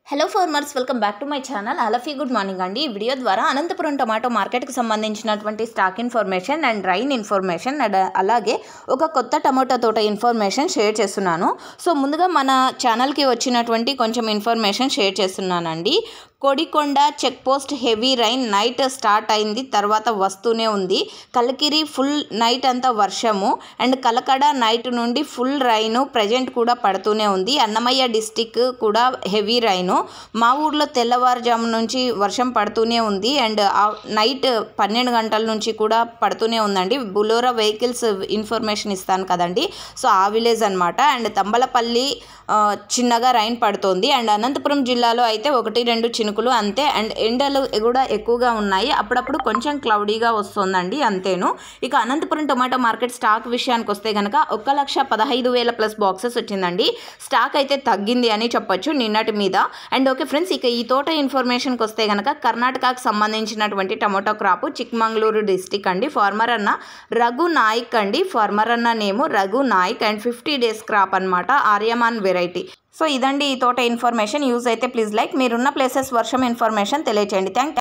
Hello farmers, welcome back to my channel. అలఫీ good morning అండి. ఈ వీడియో ద్వారా అనంతపురం టమాటో మార్కెట్కి సంబంధించినటువంటి stock information and rain information and అలాగే ఒక కొత్త టమాటో తోట ఇన్ఫర్మేషన్ షేర్ చేస్తున్నాను. సో ముందుగా మన ఛానల్కి వచ్చినటువంటి కొంచెం ఇన్ఫర్మేషన్ షేర్ చేస్తున్నానండి. Kodikonda check post heavy rain night start అయింది, తర్వాత వస్తూనే ఉంది. కలికిరి ఫుల్ నైట్ అంతా వర్షము అండ్ కలకడ నైట్ నుండి ఫుల్ రైను ప్రజెంట్ కూడా పడుతూనే ఉంది. అన్నమయ్య డిస్టిక్ కూడా హెవీ రైను. మా ఊర్లో తెల్లవారుజాము నుంచి వర్షం పడుతూనే ఉంది అండ్ నైట్ 12 గంటల నుంచి కూడా పడుతూనే ఉందండి. బులోరా వెహికల్స్ ఇన్ఫర్మేషన్ ఇస్తాను కదండి, సో ఆ విలేజ్ అనమాట. అండ్ తంబలపల్లి చిన్నగా రైన్ పడుతోంది. అండ్ అనంతపురం జిల్లాలో అయితే 1-2 చినుకులు అంతే. అండ్ ఎండలు కూడా ఎక్కువగా ఉన్నాయి, అప్పుడప్పుడు కొంచెం క్లౌడీగా వస్తుందండి, అంతేను. ఇక అనంతపురం టొమాటో మార్కెట్ స్టాక్ విషయానికి వస్తే కనుక 1,15,000 ప్లస్ బాక్సెస్ వచ్చిందండి. స్టాక్ అయితే తగ్గింది అని చెప్పొచ్చు నిన్నటి మీద. అండ్ ఓకే ఫ్రెండ్స్, ఇక ఈ తోట ఇన్ఫర్మేషన్కి వస్తే కనుక కర్ణాటకకు సంబంధించినటువంటి టమాటో క్రాప్ చిక్మంగళూరు డిస్టిక్ అండి. ఫార్మర్ అన్న రఘు నాయక్ అండి. ఫార్మర్ అన్న నేము Raghu Nayak and 50 days crop అనమాట, ఆర్యమాన్ వెరైటీ. సో ఇదండి ఈ తోట ఇన్ఫర్మేషన్. యూజ్ అయితే ప్లీజ్ లైక్. మీరున్న ప్లేసెస్ వర్షం ఇన్ఫర్మేషన్ తెలియచేయండి. థ్యాంక్